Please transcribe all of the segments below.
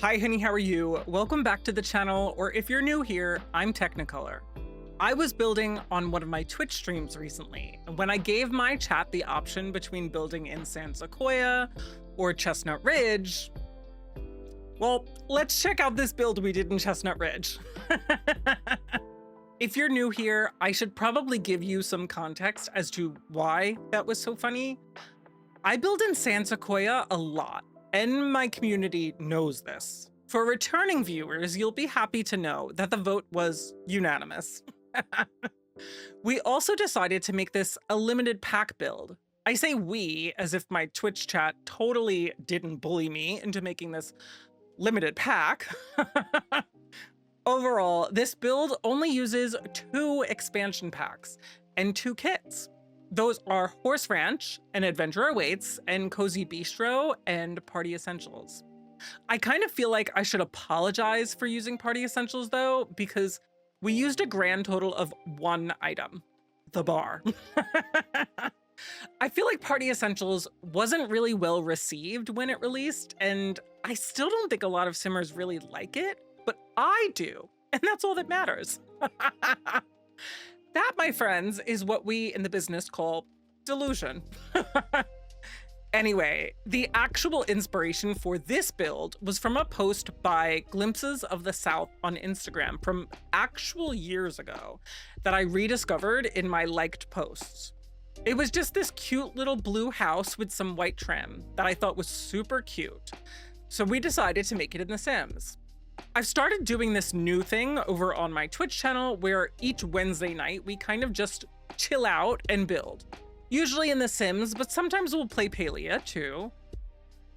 Hi honey, how are you? Welcome back to the channel, or if you're new here, I'm Teknikolour. I was building on one of my Twitch streams recently, and when I gave my chat the option between building in San Sequoia or Chestnut Ridge, well, let's check out this build we did in Chestnut Ridge. If you're new here, I should probably give you some context as to why that was so funny. I build in San Sequoia a lot, and my community knows this. For returning viewers, you'll be happy to know that the vote was unanimous. We also decided to make this a limited pack build. I say we as if my Twitch chat totally didn't bully me into making this limited pack. Overall, this build only uses 2 expansion packs and 2 kits. Those are Horse Ranch and Adventure Awaits and Cozy Bistro and Party Essentials. I kind of feel like I should apologize for using Party Essentials though, because we used a grand total of 1 item, the bar. I feel like Party Essentials wasn't really well received when it released, and I still don't think a lot of simmers really like it, but I do, and that's all that matters. That, my friends, is what we in the business call delusion. Anyway, the actual inspiration for this build was from a post by Glimpses of the South on Instagram from actual years ago that I rediscovered in my liked posts. It was just this cute little blue house with some white trim that I thought was super cute. So we decided to make it in The Sims. I've started doing this new thing over on my Twitch channel where each Wednesday night we kind of just chill out and build. Usually in The Sims, but sometimes we'll play Palia too.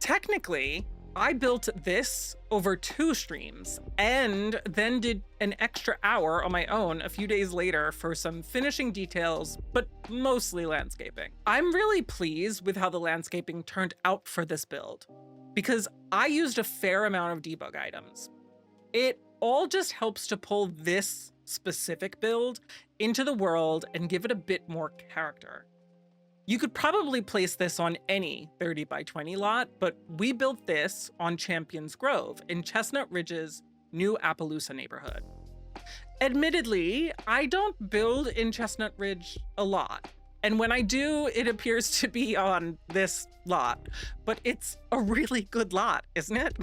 Technically, I built this over 2 streams and then did an extra hour on my own a few days later for some finishing details, but mostly landscaping. I'm really pleased with how the landscaping turned out for this build because I used a fair amount of debug items. It all just helps to pull this specific build into the world and give it a bit more character. You could probably place this on any 30 by 20 lot, but we built this on Champions Grove in Chestnut Ridge's new Appaloosa neighborhood. Admittedly, I don't build in Chestnut Ridge a lot, and when I do, it appears to be on this lot, but it's a really good lot, isn't it?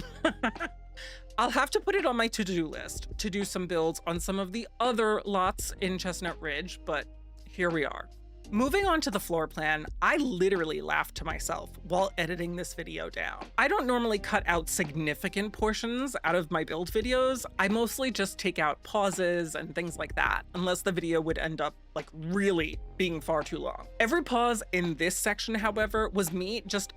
I'll have to put it on my to-do list to do some builds on some of the other lots in Chestnut Ridge, but here we are. Moving on to the floor plan, I literally laughed to myself while editing this video down. I don't normally cut out significant portions out of my build videos. I mostly just take out pauses and things like that, unless the video would end up like really being far too long. Every pause in this section, however, was me just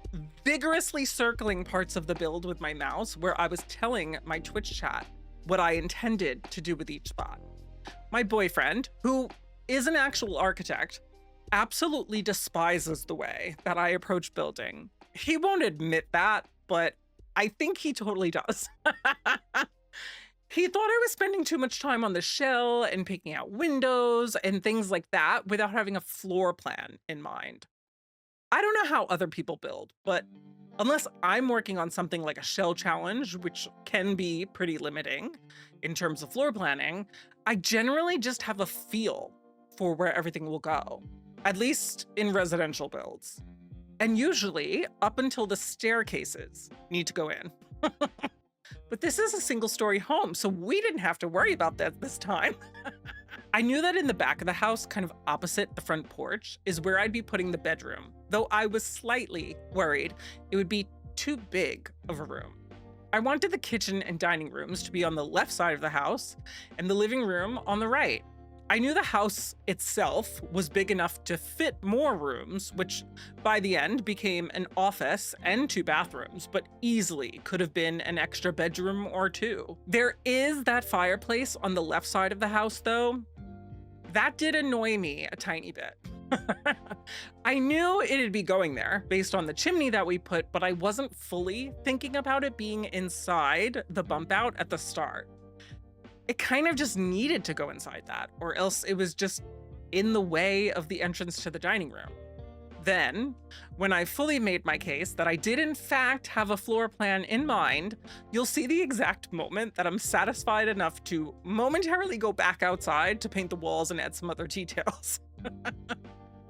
vigorously circling parts of the build with my mouse where I was telling my Twitch chat what I intended to do with each spot. My boyfriend, who is an actual architect, absolutely despises the way that I approach building. He won't admit that, but I think he totally does. He thought I was spending too much time on the shell and picking out windows and things like that without having a floor plan in mind. I don't know how other people build, but unless I'm working on something like a shell challenge, which can be pretty limiting in terms of floor planning, I generally just have a feel for where everything will go. At least in residential builds. And usually up until the staircases need to go in. But this is a single-story home, so we didn't have to worry about that this time. I knew that in the back of the house, kind of opposite the front porch, is where I'd be putting the bedroom, though I was slightly worried it would be too big of a room. I wanted the kitchen and dining rooms to be on the left side of the house and the living room on the right. I knew the house itself was big enough to fit more rooms, which by the end became an office and 2 bathrooms, but easily could have been an extra bedroom or 2. There is that fireplace on the left side of the house though. That did annoy me a tiny bit. I knew it'd be going there based on the chimney that we put, but I wasn't fully thinking about it being inside the bump out at the start. It kind of just needed to go inside that, or else it was just in the way of the entrance to the dining room. Then, when I fully made my case that I did in fact have a floor plan in mind, you'll see the exact moment that I'm satisfied enough to momentarily go back outside to paint the walls and add some other details.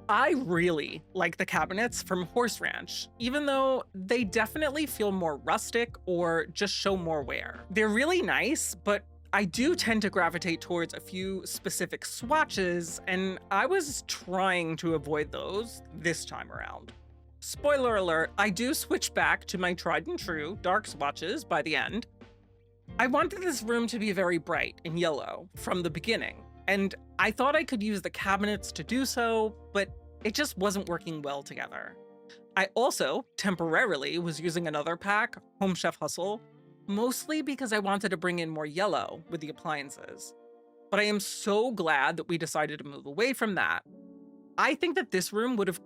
I really like the cabinets from Horse Ranch, even though they definitely feel more rustic or just show more wear. They're really nice, but I do tend to gravitate towards a few specific swatches, and I was trying to avoid those this time around. Spoiler alert, I do switch back to my tried and true dark swatches by the end. I wanted this room to be very bright and yellow from the beginning, and I thought I could use the cabinets to do so, but it just wasn't working well together. I also temporarily was using another pack, Home Chef Hustle, mostly because I wanted to bring in more yellow with the appliances. But I am so glad that we decided to move away from that. I think that this room would have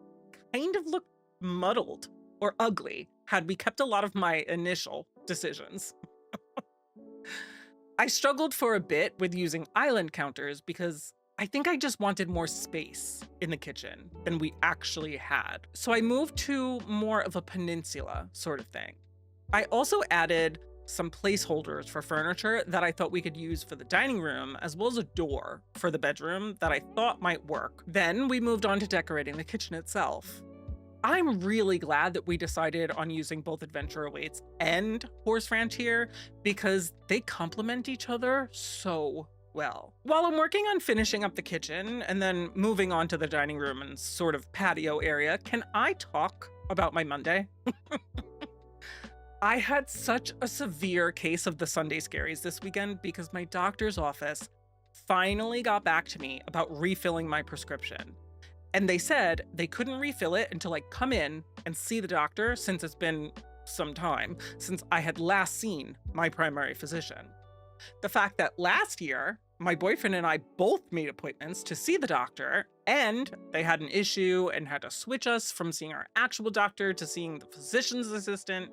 kind of looked muddled or ugly had we kept a lot of my initial decisions. I struggled for a bit with using island counters because I think I just wanted more space in the kitchen than we actually had. So I moved to more of a peninsula sort of thing. I also added some placeholders for furniture that I thought we could use for the dining room, as well as a door for the bedroom that I thought might work. Then we moved on to decorating the kitchen itself. I'm really glad that we decided on using both Adventure Awaits and Horse Ranch here because they complement each other so well. While I'm working on finishing up the kitchen and then moving on to the dining room and sort of patio area, can I talk about my Monday? I had such a severe case of the Sunday scaries this weekend because my doctor's office finally got back to me about refilling my prescription. And they said they couldn't refill it until I come in and see the doctor, since it's been some time since I had last seen my primary physician. The fact that last year, my boyfriend and I both made appointments to see the doctor, and they had an issue and had to switch us from seeing our actual doctor to seeing the physician's assistant,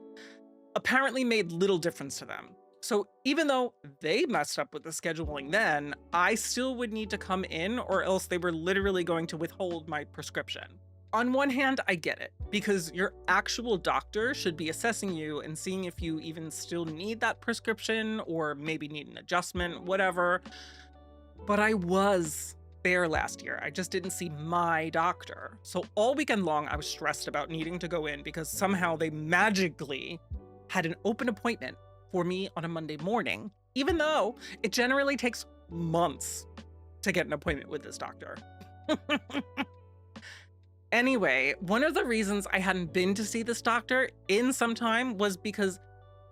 apparently made little difference to them. So even though they messed up with the scheduling then, I still would need to come in or else they were literally going to withhold my prescription. On one hand, I get it, because your actual doctor should be assessing you and seeing if you even still need that prescription or maybe need an adjustment, whatever. But I was there last year. I just didn't see my doctor. So all weekend long, I was stressed about needing to go in because somehow they magically had an open appointment for me on a Monday morning, even though it generally takes months to get an appointment with this doctor. Anyway, one of the reasons I hadn't been to see this doctor in some time was because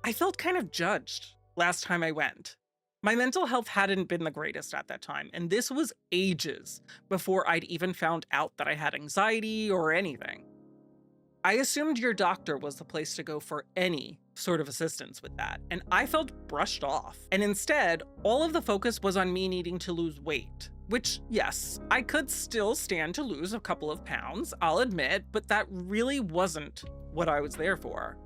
I felt kind of judged last time I went. My mental health hadn't been the greatest at that time, and this was ages before I'd even found out that I had anxiety or anything. I assumed your doctor was the place to go for any sort of assistance with that, and I felt brushed off. And instead, all of the focus was on me needing to lose weight, which, yes, I could still stand to lose a couple of pounds, I'll admit, but that really wasn't what I was there for.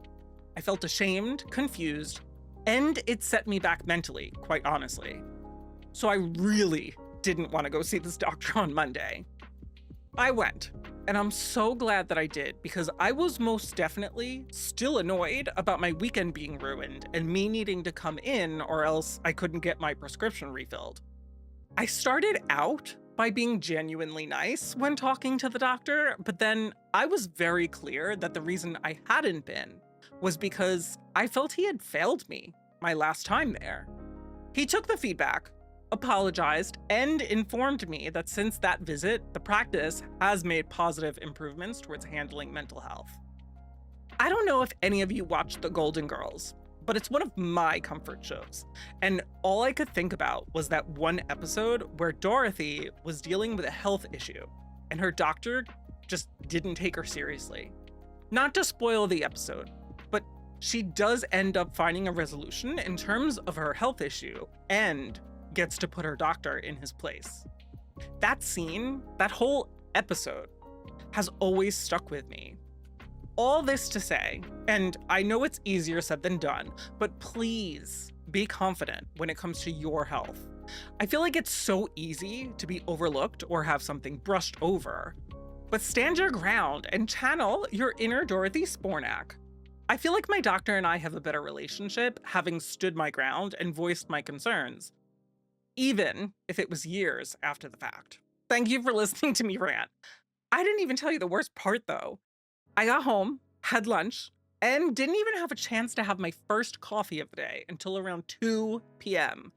I felt ashamed, confused, and it set me back mentally, quite honestly. So I really didn't want to go see this doctor on Monday. I went, and I'm so glad that I did because I was most definitely still annoyed about my weekend being ruined and me needing to come in or else I couldn't get my prescription refilled. I started out by being genuinely nice when talking to the doctor, but then I was very clear that the reason I hadn't been was because I felt he had failed me my last time there. He took the feedback, apologized, and informed me that since that visit, the practice has made positive improvements towards handling mental health. I don't know if any of you watched The Golden Girls, but it's one of my comfort shows, and all I could think about was that one episode where Dorothy was dealing with a health issue, and her doctor just didn't take her seriously. Not to spoil the episode, but she does end up finding a resolution in terms of her health issue, and gets to put her doctor in his place. That scene, that whole episode, has always stuck with me. All this to say, and I know it's easier said than done, but please be confident when it comes to your health. I feel like it's so easy to be overlooked or have something brushed over. But stand your ground and channel your inner Dorothy Spornak. I feel like my doctor and I have a better relationship having stood my ground and voiced my concerns, even if it was years after the fact. Thank you for listening to me rant. I didn't even tell you the worst part though. I got home, had lunch, and didn't even have a chance to have my first coffee of the day until around 2 p.m.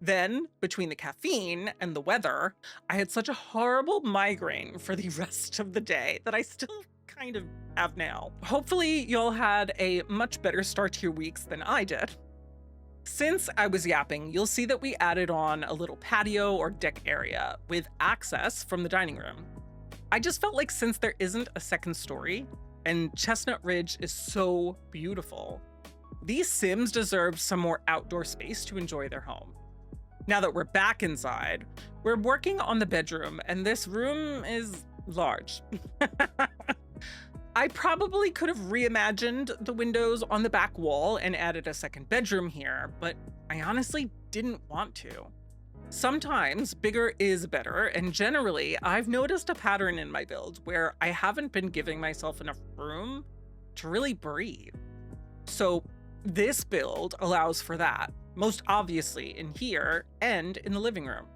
Then, between the caffeine and the weather, I had such a horrible migraine for the rest of the day that I still kind of have now. Hopefully, y'all had a much better start to your weeks than I did. Since I was yapping, you'll see that we added on a little patio or deck area with access from the dining room. I just felt like since there isn't a second story, and Chestnut Ridge is so beautiful, these Sims deserve some more outdoor space to enjoy their home. Now that we're back inside, we're working on the bedroom, and this room is large. I probably could have reimagined the windows on the back wall and added a second bedroom here, but I honestly didn't want to. Sometimes bigger is better, and generally, I've noticed a pattern in my build where I haven't been giving myself enough room to really breathe. So this build allows for that, most obviously in here and in the living room.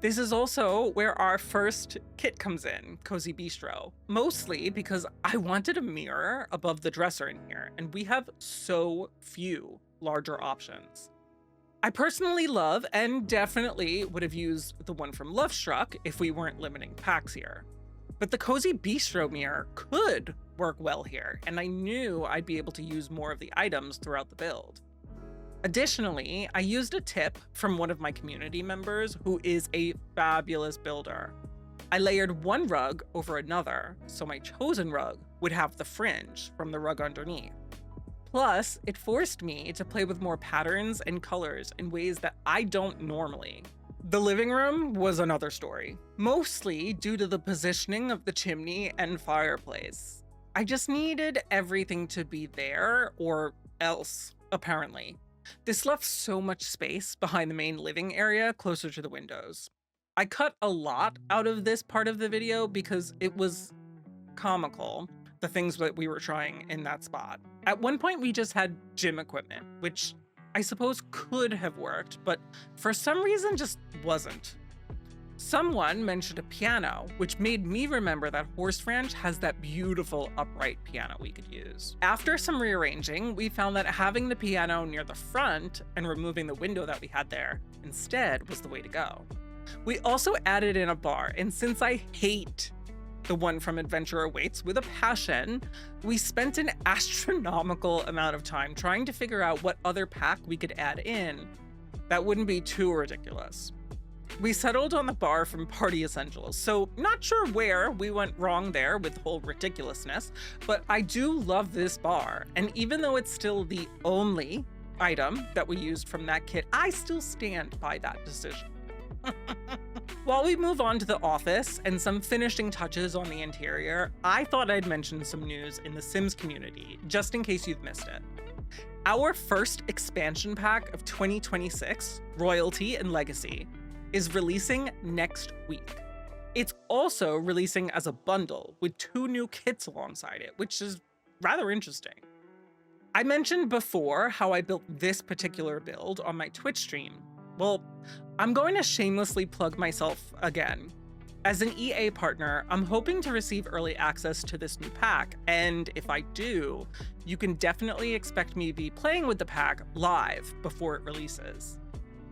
This is also where our first kit comes in, Cozy Bistro, mostly because I wanted a mirror above the dresser in here, and we have so few larger options. I personally love and definitely would have used the one from Lovestruck if we weren't limiting packs here. But the Cozy Bistro mirror could work well here, and I knew I'd be able to use more of the items throughout the build. Additionally, I used a tip from one of my community members who is a fabulous builder. I layered one rug over another, so my chosen rug would have the fringe from the rug underneath. Plus, it forced me to play with more patterns and colors in ways that I don't normally. The living room was another story, mostly due to the positioning of the chimney and fireplace. I just needed everything to be there, or else, apparently. This left so much space behind the main living area closer to the windows. I cut a lot out of this part of the video because it was comical, the things that we were trying in that spot. At one point, we just had gym equipment, which I suppose could have worked, but for some reason just wasn't. Someone mentioned a piano, which made me remember that Horse Ranch has that beautiful upright piano we could use. After some rearranging, we found that having the piano near the front and removing the window that we had there instead was the way to go. We also added in a bar, and since I hate the one from Adventure Awaits with a passion, we spent an astronomical amount of time trying to figure out what other pack we could add in that wouldn't be too ridiculous. We settled on the bar from Party Essentials, so not sure where we went wrong there with the whole ridiculousness, but I do love this bar, and even though it's still the only item that we used from that kit, I still stand by that decision. While we move on to the office and some finishing touches on the interior, I thought I'd mention some news in the Sims community, just in case you've missed it. Our first expansion pack of 2026, Royalty and Legacy, is releasing next week. It's also releasing as a bundle with 2 new kits alongside it, which is rather interesting. I mentioned before how I built this particular build on my Twitch stream. Well, I'm going to shamelessly plug myself again. As an EA partner, I'm hoping to receive early access to this new pack, and if I do, you can definitely expect me to be playing with the pack live before it releases.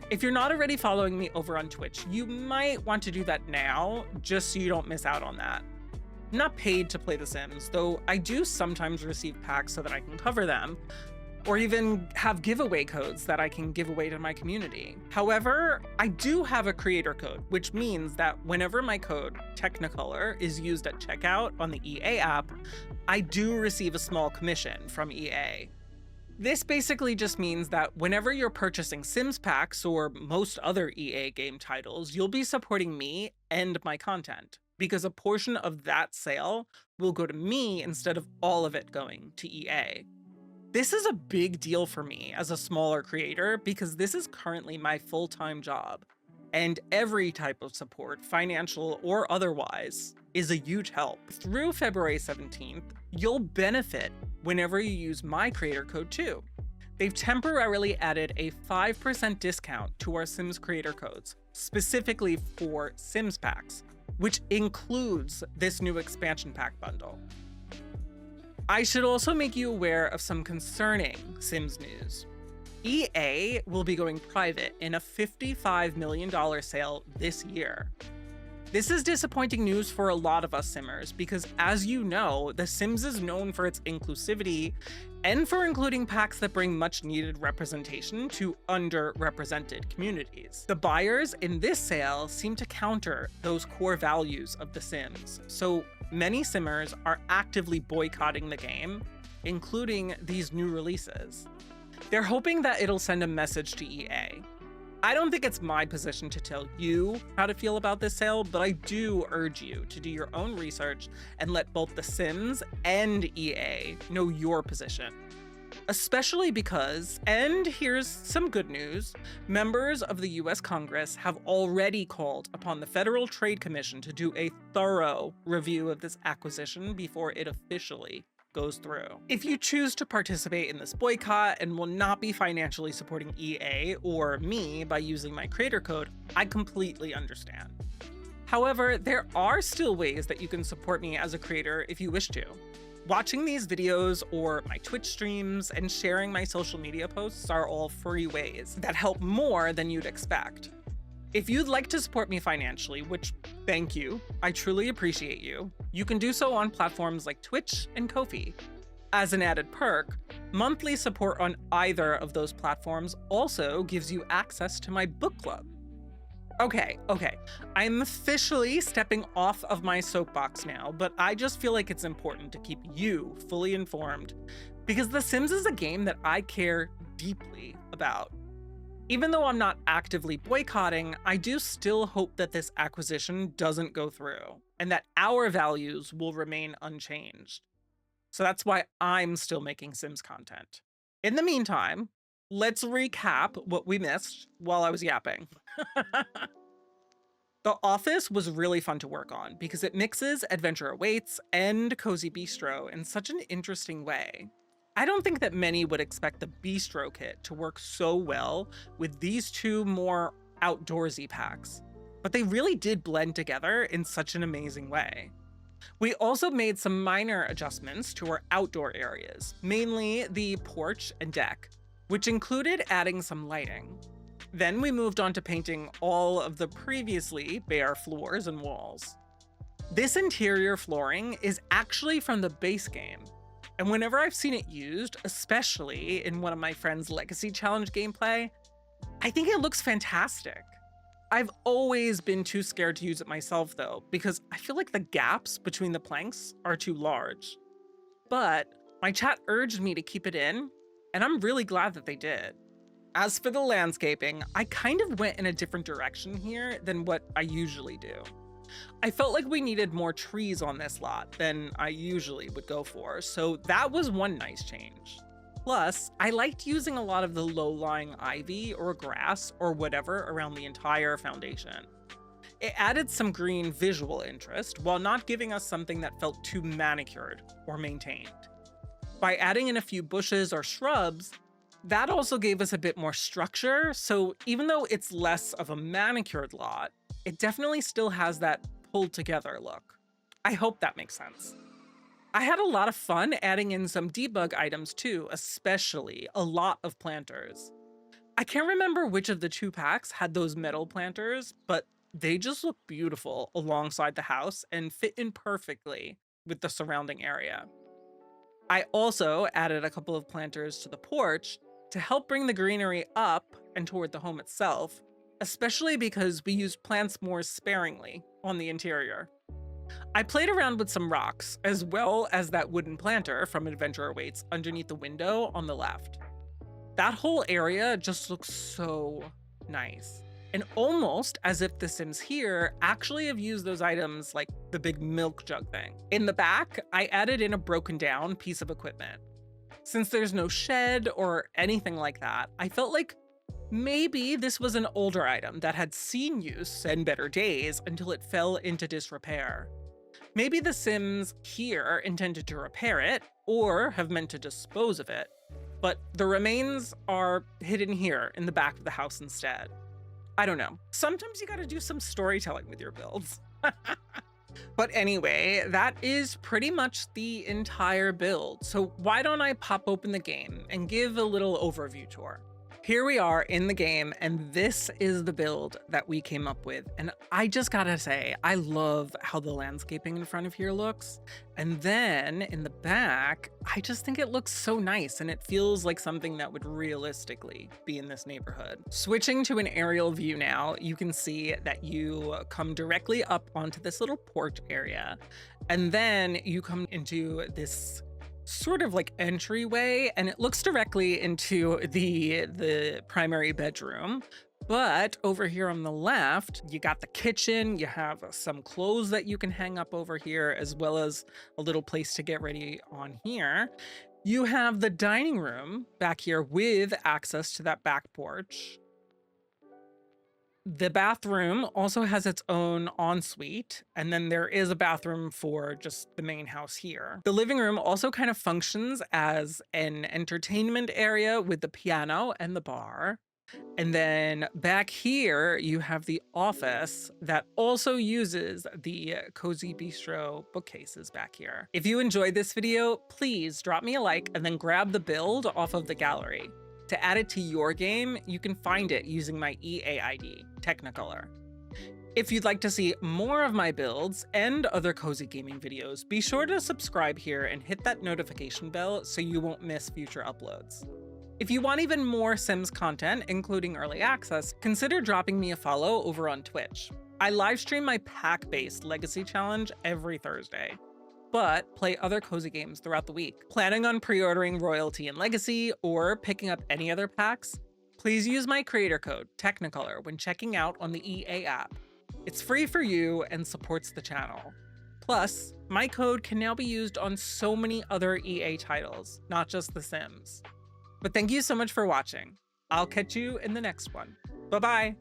If you're not already following me over on Twitch, you might want to do that now, just so you don't miss out on that. I'm not paid to play The Sims, though I do sometimes receive packs so that I can cover them, or even have giveaway codes that I can give away to my community. However, I do have a creator code, which means that whenever my code Teknikolour is used at checkout on the EA app, I do receive a small commission from EA. This basically just means that whenever you're purchasing Sims packs or most other EA game titles, you'll be supporting me and my content, because a portion of that sale will go to me instead of all of it going to EA. This is a big deal for me as a smaller creator because this is currently my full-time job. And every type of support, financial or otherwise, is a huge help. Through February 17th, you'll benefit whenever you use my creator code too. They've temporarily added a 5% discount to our Sims creator codes, specifically for Sims packs, which includes this new expansion pack bundle. I should also make you aware of some concerning Sims news. EA will be going private in a $55 million sale this year. This is disappointing news for a lot of us Simmers because, as you know, The Sims is known for its inclusivity and for including packs that bring much needed representation to underrepresented communities. The buyers in this sale seem to counter those core values of The Sims, so many Simmers are actively boycotting the game, including these new releases. They're hoping that it'll send a message to EA. I don't think it's my position to tell you how to feel about this sale, but I do urge you to do your own research and let both The Sims and EA know your position. Especially because, and here's some good news, members of the US Congress have already called upon the Federal Trade Commission to do a thorough review of this acquisition before it officially goes through. If you choose to participate in this boycott and will not be financially supporting EA or me by using my creator code, I completely understand. However, there are still ways that you can support me as a creator if you wish to. Watching these videos or my Twitch streams and sharing my social media posts are all free ways that help more than you'd expect. If you'd like to support me financially, which thank you, I truly appreciate you, you can do so on platforms like Twitch and Ko-fi. As an added perk, monthly support on either of those platforms also gives you access to my book club. Okay, I'm officially stepping off of my soapbox now, but I just feel like it's important to keep you fully informed because The Sims is a game that I care deeply about. Even though I'm not actively boycotting, I do still hope that this acquisition doesn't go through and that our values will remain unchanged. So that's why I'm still making Sims content. In the meantime, let's recap what we missed while I was yapping. The Office was really fun to work on because it mixes Adventure Awaits and Cozy Bistro in such an interesting way. I don't think that many would expect the Bistro kit to work so well with these two more outdoorsy packs, but they really did blend together in such an amazing way. We also made some minor adjustments to our outdoor areas, mainly the porch and deck, which included adding some lighting. Then we moved on to painting all of the previously bare floors and walls. This interior flooring is actually from the base game, and whenever I've seen it used, especially in one of my friend's Legacy Challenge gameplay, I think it looks fantastic. I've always been too scared to use it myself though, because I feel like the gaps between the planks are too large. But my chat urged me to keep it in, and I'm really glad that they did. As for the landscaping, I kind of went in a different direction here than what I usually do. I felt like we needed more trees on this lot than I usually would go for, so that was one nice change. Plus, I liked using a lot of the low-lying ivy or grass or whatever around the entire foundation. It added some green visual interest while not giving us something that felt too manicured or maintained. By adding in a few bushes or shrubs, that also gave us a bit more structure, so even though it's less of a manicured lot, it definitely still has that pulled together look. I hope that makes sense. I had a lot of fun adding in some debug items too, especially a lot of planters. I can't remember which of the two packs had those metal planters, but they just look beautiful alongside the house and fit in perfectly with the surrounding area. I also added a couple of planters to the porch to help bring the greenery up and toward the home itself, especially because we used plants more sparingly on the interior. I played around with some rocks, as well as that wooden planter from Adventure Awaits underneath the window on the left. That whole area just looks so nice, and almost as if the Sims here actually have used those items like the big milk jug thing. In the back, I added in a broken down piece of equipment. Since there's no shed or anything like that, I felt like Maybe this was an older item that had seen use and better days until it fell into disrepair. Maybe the Sims here intended to repair it or have meant to dispose of it, but the remains are hidden here in the back of the house instead. I don't know. Sometimes you gotta do some storytelling with your builds. But anyway, that is pretty much the entire build. So why don't I pop open the game and give a little overview tour? Here we are in the game, and this is the build that we came up with. And I just gotta say, I love how the landscaping in front of here looks. And then in the back, I just think it looks so nice, and it feels like something that would realistically be in this neighborhood. Switching to an aerial view now, you can see that you come directly up onto this little porch area, and then you come into this sort of like entryway, and it looks directly into the primary bedroom. But over here on the left, you got the kitchen, you have some clothes that you can hang up over here, as well as a little place to get ready on here. You have the dining room back here with access to that back porch. The bathroom also has its own ensuite, and then there is a bathroom for just the main house here. The living room also kind of functions as an entertainment area with the piano and the bar. And then back here, you have the office that also uses the Cozy Bistro bookcases back here. If you enjoyed this video, please drop me a like and then grab the build off of the gallery. To add it to your game, you can find it using my EA ID, Teknikolour. If you'd like to see more of my builds and other cozy gaming videos, be sure to subscribe here and hit that notification bell so you won't miss future uploads. If you want even more Sims content, including early access, consider dropping me a follow over on Twitch. I livestream my pack-based Legacy Challenge every Thursday, but play other cozy games throughout the week. Planning on pre-ordering Royalty and Legacy or picking up any other packs? Please use my creator code, Teknikolour, when checking out on the EA app. It's free for you and supports the channel. Plus, my code can now be used on so many other EA titles, not just The Sims. But thank you so much for watching. I'll catch you in the next one. Bye-bye.